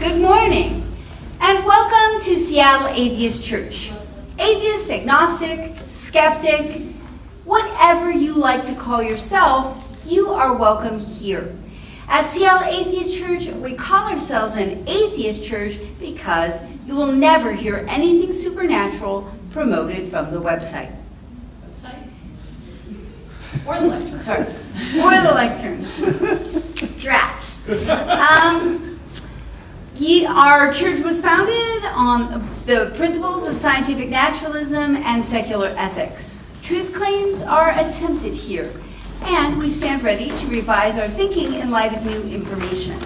Good morning, and welcome to Seattle Atheist Church. Atheist, agnostic, skeptic, whatever you like to call yourself, you are welcome here. At Seattle Atheist Church, we call ourselves an atheist church because you will never hear anything supernatural promoted from the website. Or the lectern. Sorry. Or the lectern. Drat. Our church was founded on the principles of scientific naturalism and secular ethics. Truth claims are attempted here, and we stand ready to revise our thinking in light of new information.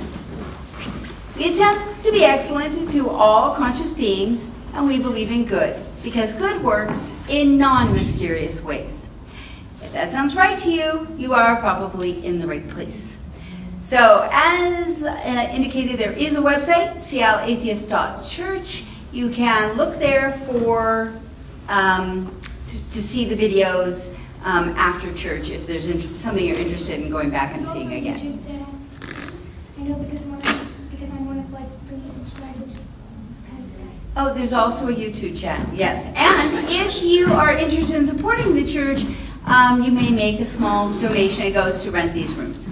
We attempt to be excellent to all conscious beings, and we believe in good, because good works in non-mysterious ways. If that sounds right to you, you are probably in the right place. So, as indicated, there is a website, seattleatheist.church. You can look there for to see the videos after church if there's something you're interested in going back and seeing again. YouTube channel. I know because I'm one of like 30 subscribers. It's kind of sad. Oh, there's also a YouTube channel, yes. And if you are interested in supporting the church, you may make a small donation. It goes to rent these rooms.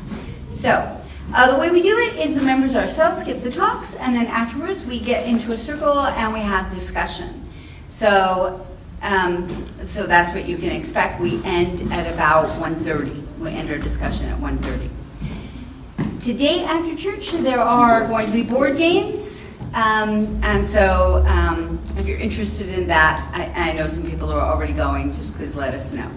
So, the way we do it is the members ourselves give the talks, and then afterwards we get into a circle and we have discussion. So that's what you can expect. We end at about 1:30. We end our discussion at 1:30. Today after church there are going to be board games, and so if you're interested in that, I know some people are already going, just please let us know.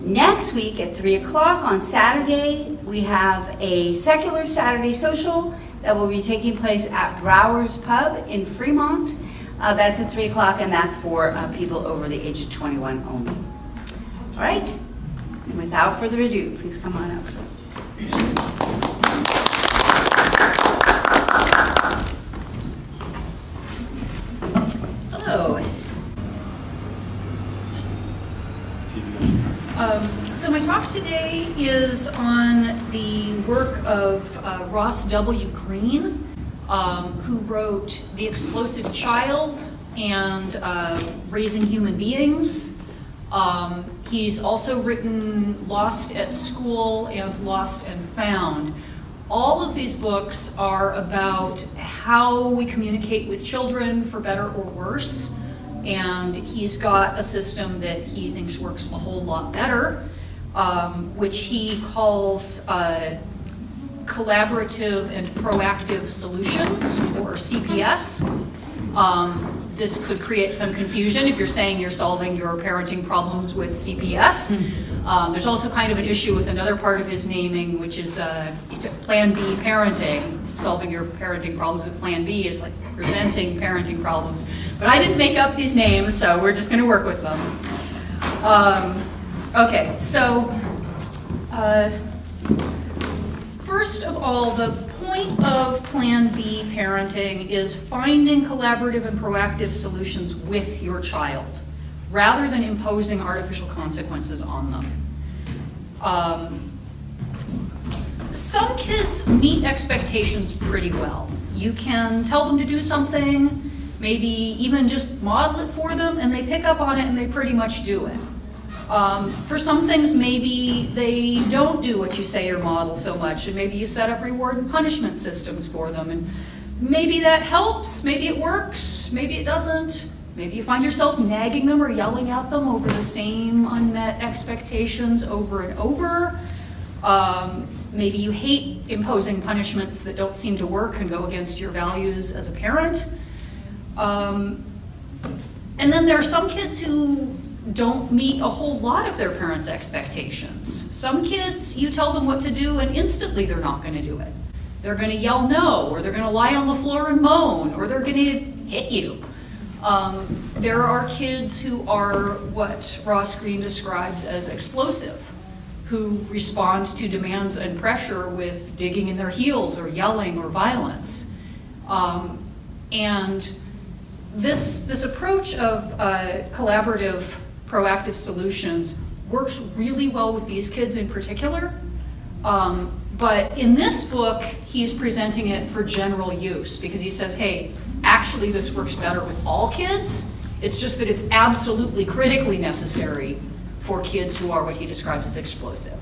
Next week at 3 o'clock on Saturday, we have a secular Saturday social that will be taking place at Brower's Pub in Fremont. That's at 3 o'clock, and that's for people over the age of 21 only. All right? And without further ado, please come on up. Hello. So my talk today is on the work of Ross W. Greene, who wrote The Explosive Child and Raising Human Beings. He's also written Lost at School and Lost and Found. All of these books are about how we communicate with children, for better or worse. And he's got a system that he thinks works a whole lot better, which he calls collaborative and proactive solutions, or CPS. This could create some confusion if you're saying you're solving your parenting problems with CPS. There's also kind of an issue with another part of his naming, which is Plan B parenting. Solving your parenting problems with Plan B is like preventing parenting problems. But I didn't make up these names, so we're just going to work with them. Okay, so first of all, the point of Plan B parenting is finding collaborative and proactive solutions with your child, rather than imposing artificial consequences on them. Some kids meet expectations pretty well. You can tell them to do something, maybe even just model it for them, and they pick up on it and they pretty much do it. For some things, maybe they don't do what you say or model so much, and maybe you set up reward and punishment systems for them, and maybe that helps, maybe it works, maybe it doesn't. Maybe you find yourself nagging them or yelling at them over the same unmet expectations over and over. Maybe you hate imposing punishments that don't seem to work and go against your values as a parent. And then there are some kids who don't meet a whole lot of their parents' expectations. Some kids, you tell them what to do and instantly they're not going to do it. They're going to yell no, or they're going to lie on the floor and moan, or they're going to hit you. There are kids who are what Ross Greene describes as explosive, who respond to demands and pressure with digging in their heels or yelling or violence. And this approach of collaborative, proactive solutions works really well with these kids in particular, But in this book, he's presenting it for general use because he says, hey, actually this works better with all kids. It's just that it's absolutely critically necessary for kids who are what he describes as explosive.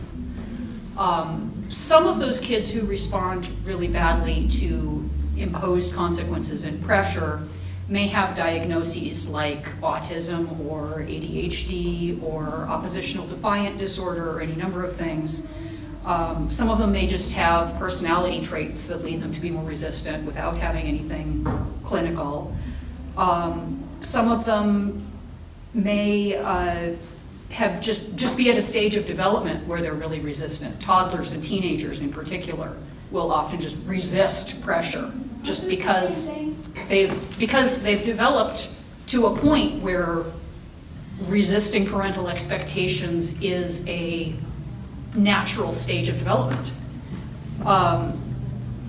Some of those kids who respond really badly to imposed consequences and pressure may have diagnoses like autism or ADHD or oppositional defiant disorder or any number of things. Some of them may just have personality traits that lead them to be more resistant without having anything clinical. Some of them may have just be at a stage of development where they're really resistant. Toddlers and teenagers in particular will often just resist pressure just because they've developed to a point where resisting parental expectations is a natural stage of development.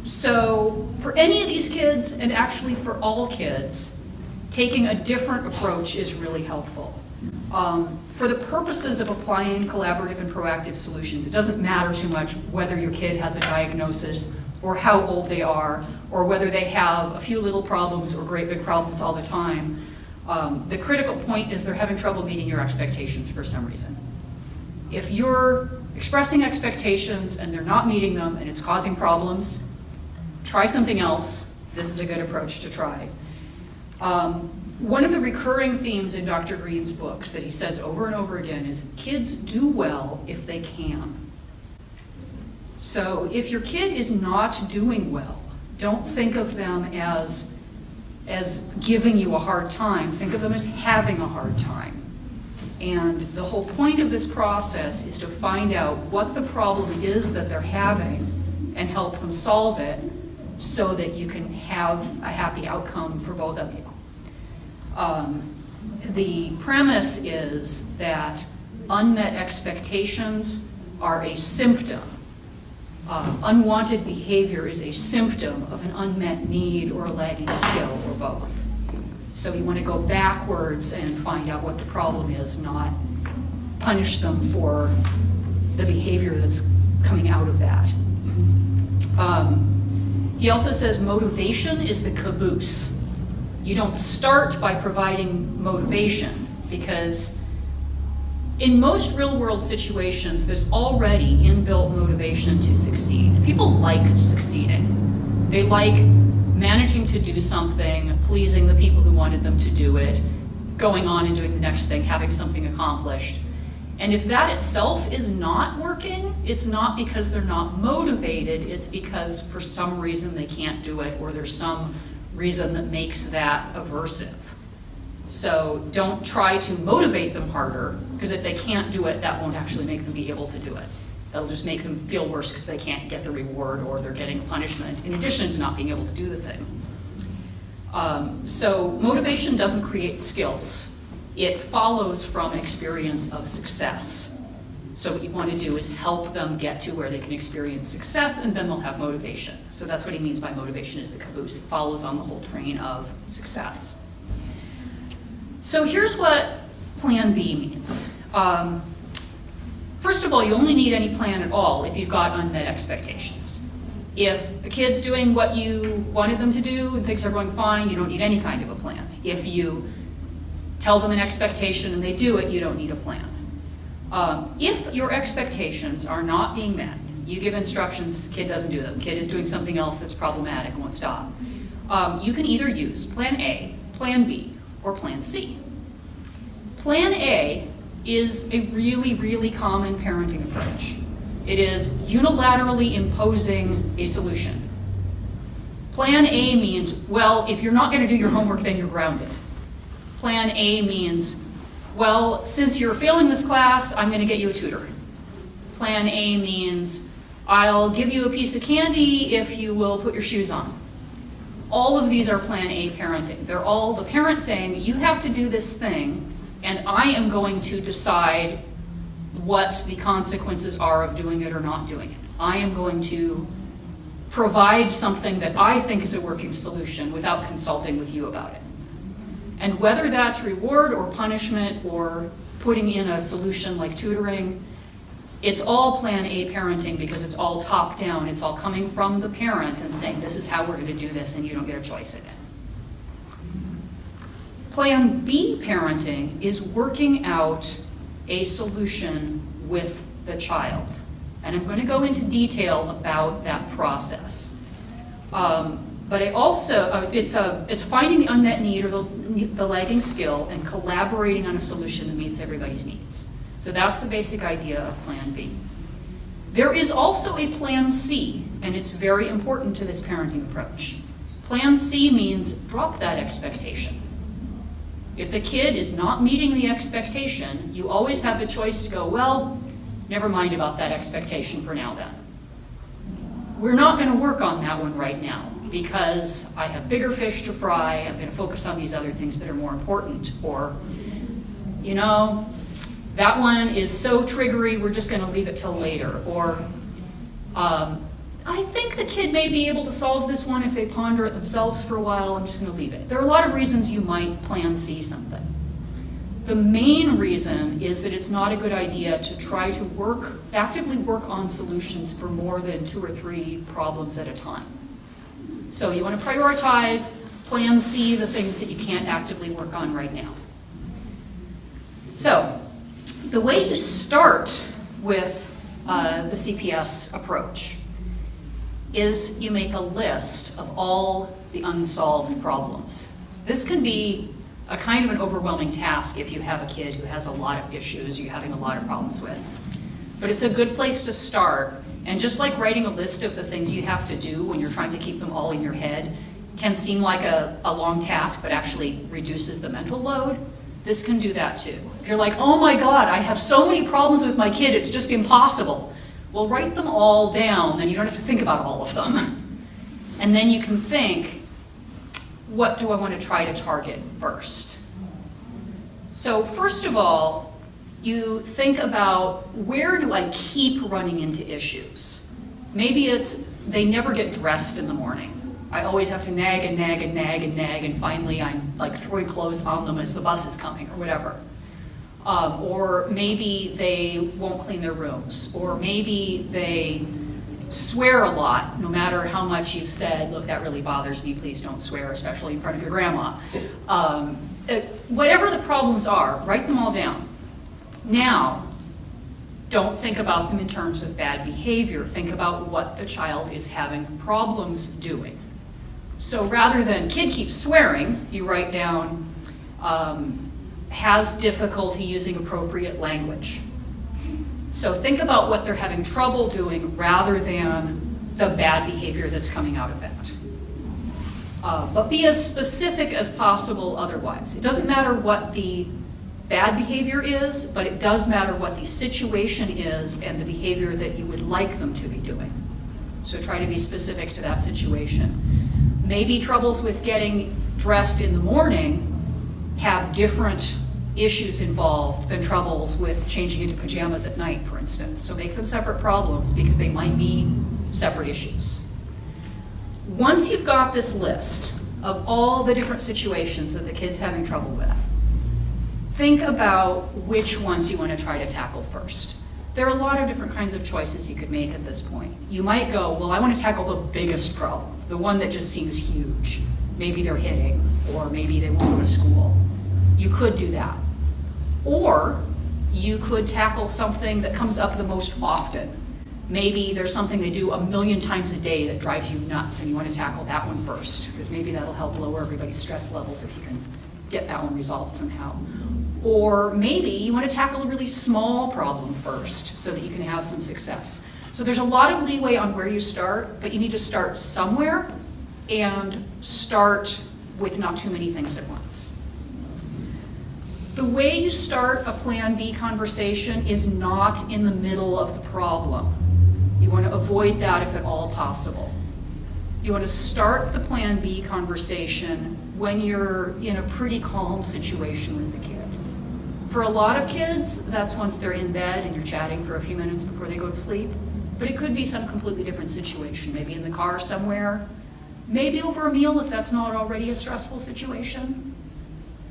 So for any of these kids, and actually for all kids, taking a different approach is really helpful. For the purposes of applying collaborative and proactive solutions, it doesn't matter too much whether your kid has a diagnosis or how old they are, or whether they have a few little problems or great big problems all the time. The critical point is they're having trouble meeting your expectations for some reason. If you're expressing expectations and they're not meeting them and it's causing problems, try something else. This is a good approach to try. One of the recurring themes in Dr. Green's books that he says over and over again is kids do well if they can. So if your kid is not doing well, don't think of them as giving you a hard time. Think of them as having a hard time. And the whole point of this process is to find out what the problem is that they're having and help them solve it so that you can have a happy outcome for both of you. The premise is that unmet expectations are a symptom. Unwanted behavior is a symptom of an unmet need or a lagging skill or both. So you want to go backwards and find out what the problem is, not punish them for the behavior that's coming out of that. He also says motivation is the caboose. You don't start by providing motivation because in most real-world situations, there's already inbuilt motivation to succeed. People like succeeding. They like managing to do something, pleasing the people who wanted them to do it, going on and doing the next thing, having something accomplished. And if that itself is not working, it's not because they're not motivated, it's because for some reason they can't do it or there's some reason that makes that aversive. So don't try to motivate them harder, because if they can't do it, that won't actually make them be able to do it. That'll just make them feel worse because they can't get the reward or they're getting a punishment in addition to not being able to do the thing. So motivation doesn't create skills. It follows from experience of success. So what you want to do is help them get to where they can experience success and then they'll have motivation. So that's what he means by motivation is the caboose. It follows on the whole train of success. So here's what Plan B means. First of all, you only need any plan at all if you've got unmet expectations. If the kid's doing what you wanted them to do and things are going fine, you don't need any kind of a plan. If you tell them an expectation and they do it, you don't need a plan. If your expectations are not being met, you give instructions, kid doesn't do them, kid is doing something else that's problematic and won't stop, you can either use Plan A, Plan B, or Plan C. Plan A is a really, really common parenting approach. It is unilaterally imposing a solution. Plan A means, well, if you're not going to do your homework, then you're grounded. Plan A means, well, since you're failing this class, I'm going to get you a tutor. Plan A means, I'll give you a piece of candy if you will put your shoes on. All of these are Plan A parenting. They're all the parent saying, you have to do this thing, and I am going to decide what the consequences are of doing it or not doing it. I am going to provide something that I think is a working solution without consulting with you about it. And whether that's reward or punishment or putting in a solution like tutoring, It's all Plan A parenting because it's all top down. It's all coming from the parent and saying, this is how we're going to do this, and you don't get a choice in it. Plan B parenting is working out a solution with the child. And I'm going to go into detail about that process. But it also, it's finding the unmet need or the lagging skill and collaborating on a solution that meets everybody's needs. So that's the basic idea of Plan B. There is also a Plan C, and it's very important to this parenting approach. Plan C means drop that expectation. If the kid is not meeting the expectation, you always have the choice to go, well, never mind about that expectation for now then. We're not going to work on that one right now because I have bigger fish to fry. I'm going to focus on these other things that are more important. Or, you know, that one is so triggery, we're just going to leave it till later. Or, I think the kid may be able to solve this one if they ponder it themselves for a while. I'm just going to leave it. There are a lot of reasons you might Plan C something. The main reason is that it's not a good idea to try to actively work on solutions for more than 2 or 3 problems at a time. So you want to prioritize, Plan C, the things that you can't actively work on right now. So the way you start with the CPS approach is you make a list of all the unsolved problems. This can be a kind of an overwhelming task if you have a kid who has a lot of issues you're having a lot of problems with. But it's a good place to start. And just like writing a list of the things you have to do when you're trying to keep them all in your head can seem like a long task, but actually reduces the mental load, this can do that too. If you're like, oh my God, I have so many problems with my kid, it's just impossible. Well, write them all down, then you don't have to think about all of them. And then you can think, what do I want to try to target first? So first of all, you think about, where do I keep running into issues? Maybe it's they never get dressed in the morning. I always have to nag and nag and nag and nag, and finally I'm like throwing clothes on them as the bus is coming or whatever. Or maybe they won't clean their rooms, or maybe they swear a lot, no matter how much you've said, look, that really bothers me, please don't swear, especially in front of your grandma. Whatever the problems are, write them all down. Now, don't think about them in terms of bad behavior. Think about what the child is having problems doing. So rather than kid keeps swearing, you write down has difficulty using appropriate language. So think about what they're having trouble doing rather than the bad behavior that's coming out of that. But be as specific as possible otherwise. It doesn't matter what the bad behavior is, but it does matter what the situation is and the behavior that you would like them to be doing. So try to be specific to that situation. Maybe troubles with getting dressed in the morning have different issues involved than troubles with changing into pajamas at night, for instance. So make them separate problems because they might be separate issues. Once you've got this list of all the different situations that the kid's having trouble with, think about which ones you want to try to tackle first. There are a lot of different kinds of choices you could make at this point. You might go, well, I want to tackle the biggest problem, the one that just seems huge. Maybe they're hitting, or maybe they won't go to school. You could do that. Or you could tackle something that comes up the most often. Maybe there's something they do 1,000,000 times a day that drives you nuts, and you want to tackle that one first, because maybe that'll help lower everybody's stress levels if you can get that one resolved somehow. Or maybe you want to tackle a really small problem first so that you can have some success. So there's a lot of leeway on where you start, but you need to start somewhere and start with not too many things at once. The way you start a Plan B conversation is not in the middle of the problem. You want to avoid that if at all possible. You want to start the Plan B conversation when you're in a pretty calm situation with the kid. For a lot of kids, that's once they're in bed and you're chatting for a few minutes before they go to sleep. But it could be some completely different situation, maybe in the car somewhere, maybe over a meal if that's not already a stressful situation.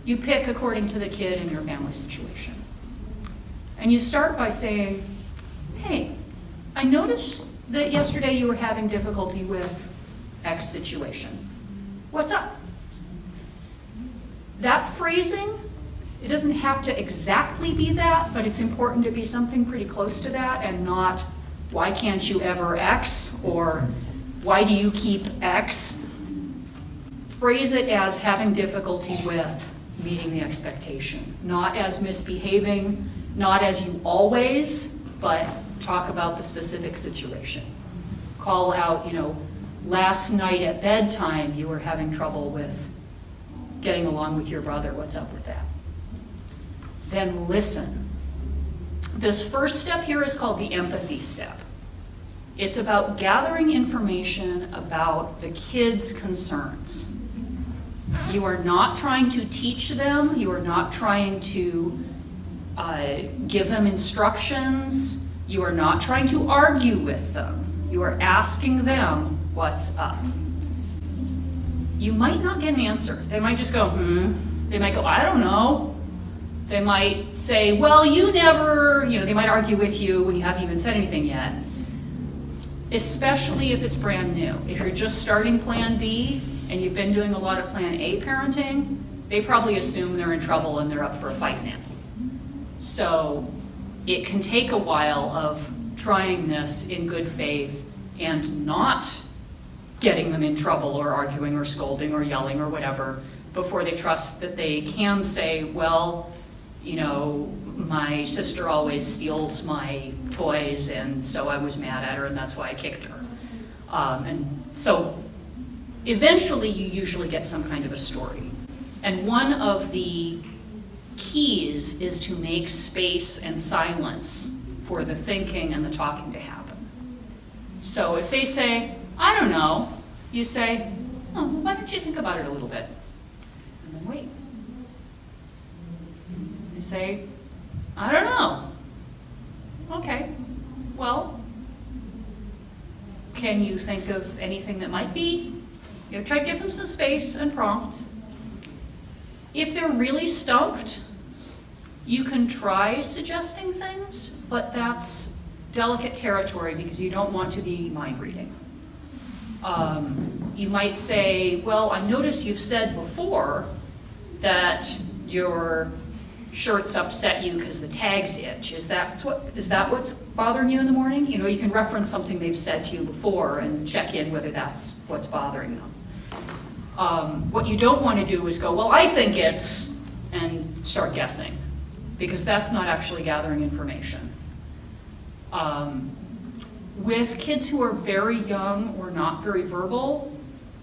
You pick according to the kid and your family situation. And you start by saying, hey, I noticed that yesterday you were having difficulty with X situation. What's up? That phrasing, it doesn't have to exactly be that, but it's important to be something pretty close to that and not, why can't you ever X, or why do you keep X? Phrase it as having difficulty with meeting the expectation, not as misbehaving, not as you always, but talk about the specific situation. Call out, last night at bedtime you were having trouble with getting along with your brother. What's up with that? Then listen. This first step here is called the empathy step. It's about gathering information about the kids' concerns. You are not trying to teach them. You are not trying to give them instructions. You are not trying to argue with them. You are asking them what's up. You might not get an answer. They might just go, They might go, I don't know. They might say, well, you never, they might argue with you when you haven't even said anything yet. Especially if it's brand new. If you're just starting Plan B and you've been doing a lot of Plan A parenting, they probably assume they're in trouble and they're up for a fight now. So it can take a while of trying this in good faith and not getting them in trouble or arguing or scolding or yelling or whatever before they trust that they can say, well, my sister always steals my toys and so I was mad at her and that's why I kicked her. And so eventually you usually get some kind of a story. And one of the keys is to make space and silence for the thinking and the talking to happen. So if they say, I don't know, you say, oh, why don't you think about it a little bit? And then wait. You say, I don't know. Okay, well, can you think of anything that might be? Try to give them some space and prompts. If they're really stumped, you can try suggesting things, but that's delicate territory because you don't want to be mind reading. You might say, well, I noticed you've said before that your shirts upset you because the tags itch. Is that what's bothering you in the morning? You can reference something they've said to you before and check in whether that's what's bothering them. What you don't want to do is go, well, I think it's, and start guessing, because that's not actually gathering information. With kids who are very young or not very verbal,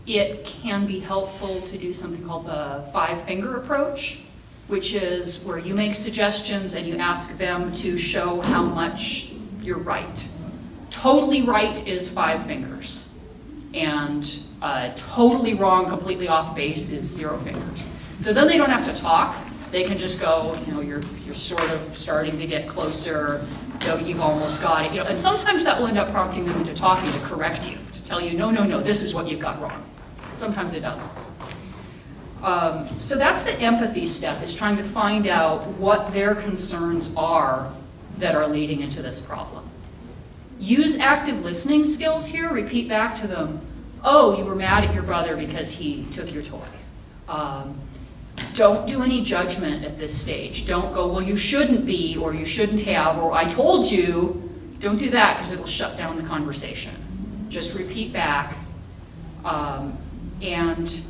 it can be helpful to do something called the 5-finger approach, which is where you make suggestions and you ask them to show how much you're right. Totally right is 5 fingers. And totally wrong, completely off base is 0 fingers. So then they don't have to talk. They can just go, you're sort of starting to get closer, you've almost got it. And sometimes that will end up prompting them into talking to correct you, to tell you, no, this is what you've got wrong. Sometimes it doesn't. So that's the empathy step, is trying to find out what their concerns are that are leading into this problem. Use active listening skills here. Repeat back to them, oh, you were mad at your brother because he took your toy. Don't do any judgment at this stage. Don't go, well, you shouldn't be, or you shouldn't have, or I told you. Don't do that because it'll shut down the conversation. Just repeat back. And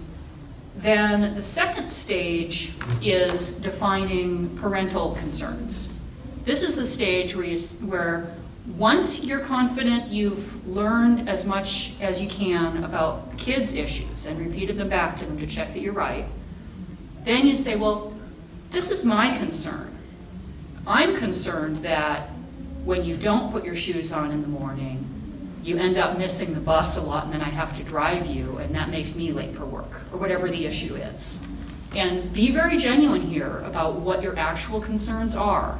then the second stage is defining parental concerns. This is the stage where once you're confident you've learned as much as you can about kids' issues and repeated them back to them to check that you're right, then you say, well, this is my concern. I'm concerned that when you don't put your shoes on in the morning, you end up missing the bus a lot and then I have to drive you and that makes me late for work, or whatever the issue is. And be very genuine here about what your actual concerns are.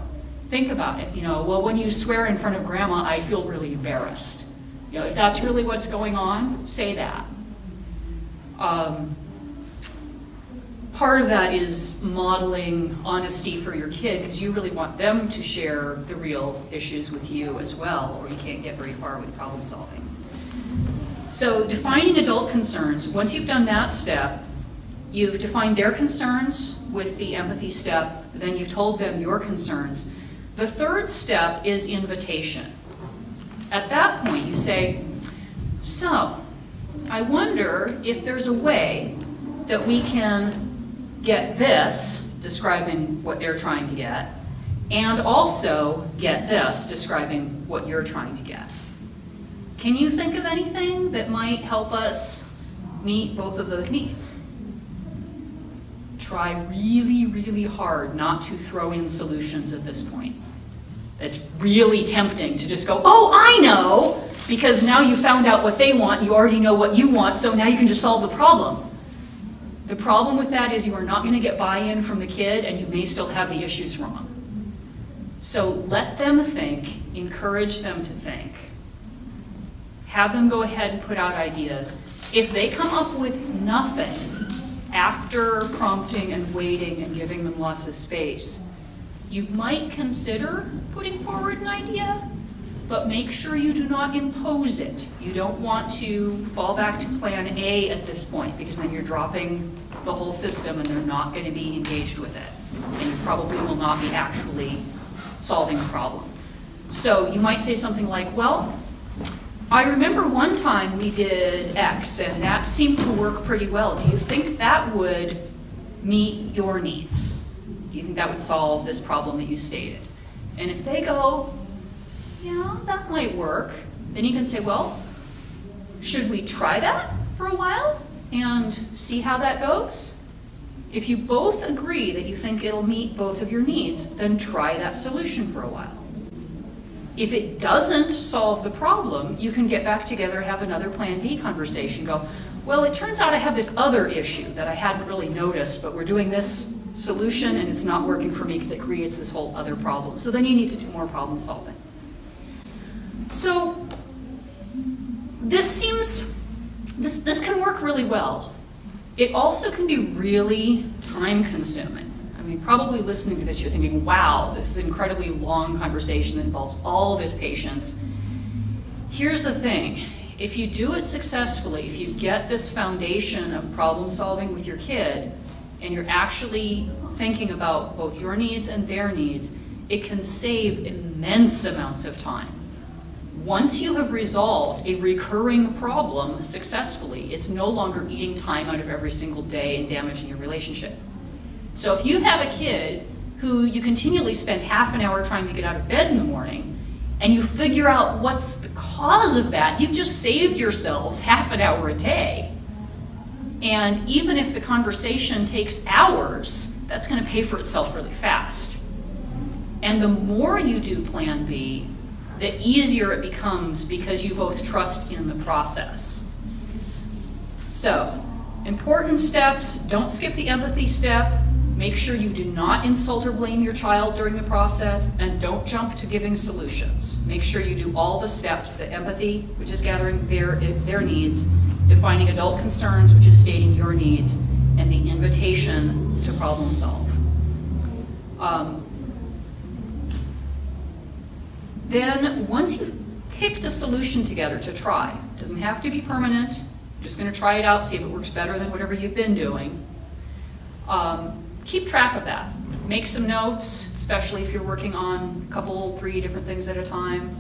Think about it. Well, when you swear in front of grandma, I feel really embarrassed. If that's really what's going on, say that. part of that is modeling honesty for your kid, because you really want them to share the real issues with you as well, or you can't get very far with problem solving. So defining adult concerns, once you've done that step, you've defined their concerns with the empathy step, then you've told them your concerns. The third step is invitation. At that point, you say, so, I wonder if there's a way that we can get this, describing what they're trying to get, and also get this, describing what you're trying to get. Can you think of anything that might help us meet both of those needs? Try really, really hard not to throw in solutions at this point. It's really tempting to just go, oh, I know, because now you found out what they want, you already know what you want, so now you can just solve the problem. The problem with that is you are not going to get buy-in from the kid, and you may still have the issues wrong. So let them think, encourage them to think. Have them go ahead and put out ideas. If they come up with nothing after prompting and waiting and giving them lots of space, you might consider putting forward an idea, but make sure you do not impose it. You don't want to fall back to plan A at this point, because then you're dropping the whole system and they're not going to be engaged with it. And you probably will not be actually solving the problem. So you might say something like, well, I remember one time we did X and that seemed to work pretty well. Do you think that would meet your needs? Do you think that would solve this problem that you stated? And if they go, yeah, that might work, then you can say, well, should we try that for a while and see how that goes? If you both agree that you think it'll meet both of your needs, then try that solution for a while. If it doesn't solve the problem, you can get back together, have another Plan B conversation, go, well, it turns out I have this other issue that I hadn't really noticed, but we're doing this solution and it's not working for me because it creates this whole other problem. So then you need to do more problem solving. So this can work really well. It also can be really time consuming. I mean, probably listening to this, you're thinking, wow, this is an incredibly long conversation that involves all this patience. Here's the thing. If you do it successfully, if you get this foundation of problem solving with your kid, and you're actually thinking about both your needs and their needs, it can save immense amounts of time. Once you have resolved a recurring problem successfully, it's no longer eating time out of every single day and damaging your relationship. So if you have a kid who you continually spend half an hour trying to get out of bed in the morning, and you figure out what's the cause of that, you've just saved yourselves half an hour a day. And even if the conversation takes hours, that's going to pay for itself really fast. And the more you do Plan B, the easier it becomes because you both trust in the process. So, important steps, don't skip the empathy step. Make sure you do not insult or blame your child during the process, and don't jump to giving solutions. Make sure you do all the steps, the empathy, which is gathering their needs, defining adult concerns, which is stating your needs, and the invitation to problem solve. Then, once you've picked a solution together to try, it doesn't have to be permanent, you're just going to try it out, see if it works better than whatever you've been doing. Keep track of that. Make some notes, especially if you're working on a couple, 3 different things at a time.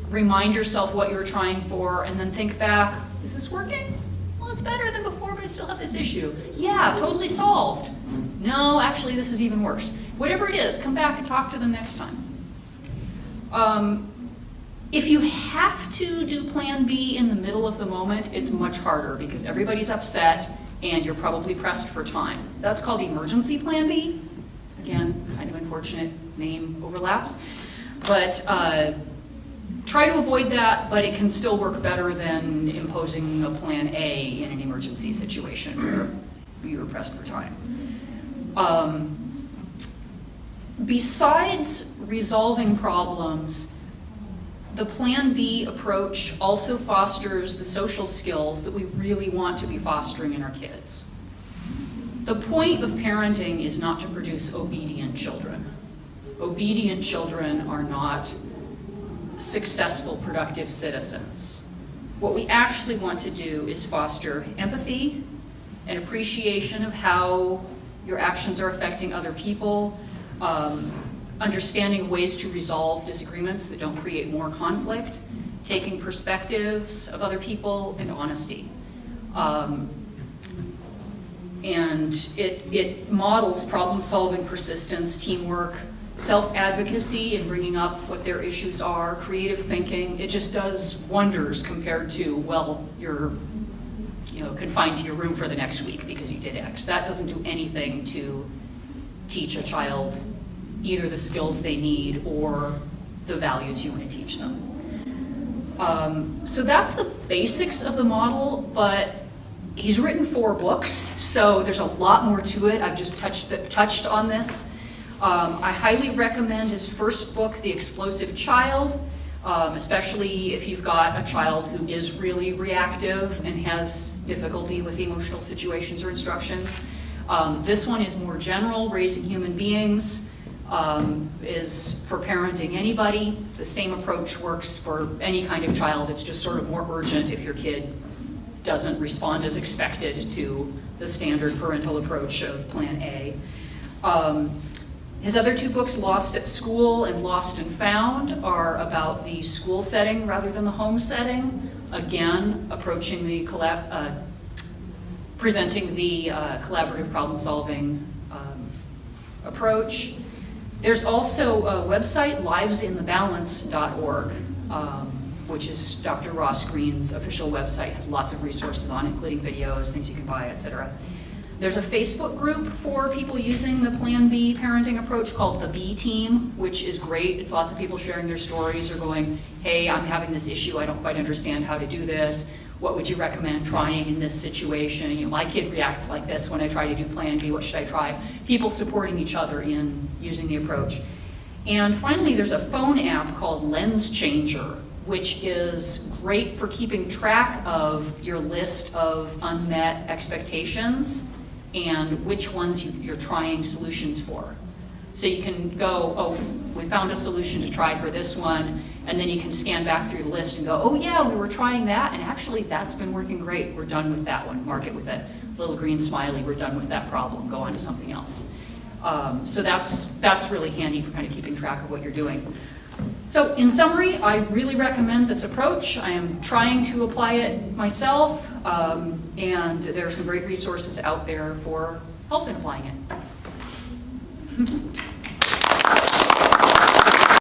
Remind yourself what you were trying for, and then think back, is this working? Well, it's better than before, but I still have this issue. Yeah, totally solved. No, actually, this is even worse. Whatever it is, come back and talk to them next time. If you have to do Plan B in the middle of the moment, it's much harder because everybody's upset and you're probably pressed for time. That's called emergency Plan B. Again, kind of unfortunate name overlaps. But try to avoid that, but it can still work better than imposing a Plan A in an emergency situation where you're pressed for time. Besides resolving problems, the Plan B approach also fosters the social skills that we really want to be fostering in our kids. The point of parenting is not to produce obedient children. Obedient children are not successful, productive citizens. What we actually want to do is foster empathy and appreciation of how your actions are affecting other people, understanding ways to resolve disagreements that don't create more conflict, taking perspectives of other people, and honesty. And it models problem-solving, persistence, teamwork, self-advocacy and bringing up what their issues are, creative thinking. It just does wonders compared to, well, you're confined to your room for the next week because you did X. That doesn't do anything to teach a child either the skills they need or the values you want to teach them. So that's the basics of the model, but he's written 4 books, so there's a lot more to it. I've just touched on this. I highly recommend his first book, The Explosive Child, especially if you've got a child who is really reactive and has difficulty with emotional situations or instructions. This one is more general, raising human beings, is for parenting anybody. The same approach works for any kind of child. It's just sort of more urgent if your kid doesn't respond as expected to the standard parental approach of Plan A. His other 2 books, Lost at School and Lost and Found, are about the school setting rather than the home setting. Again, approaching the presenting the collaborative problem-solving approach. There's also a website, livesinthebalance.org, which is Dr. Ross Green's official website. It has lots of resources on it, including videos, things you can buy, etc. There's a Facebook group for people using the Plan B parenting approach called the B Team, which is great. It's lots of people sharing their stories or going, hey, I'm having this issue, I don't quite understand how to do this. What would you recommend trying in this situation? My kid reacts like this when I try to do Plan B, what should I try? People supporting each other in using the approach. And finally, there's a phone app called Lens Changer, which is great for keeping track of your list of unmet expectations and which ones you're trying solutions for. So you can go, oh, we found a solution to try for this one, and then you can scan back through the list and go, oh yeah, we were trying that, and actually that's been working great. We're done with that one. Mark it with a little green smiley. We're done with that problem. Go on to something else. So that's really handy for kind of keeping track of what you're doing. So in summary, I really recommend this approach. I am trying to apply it myself, and there are some great resources out there for help in applying it.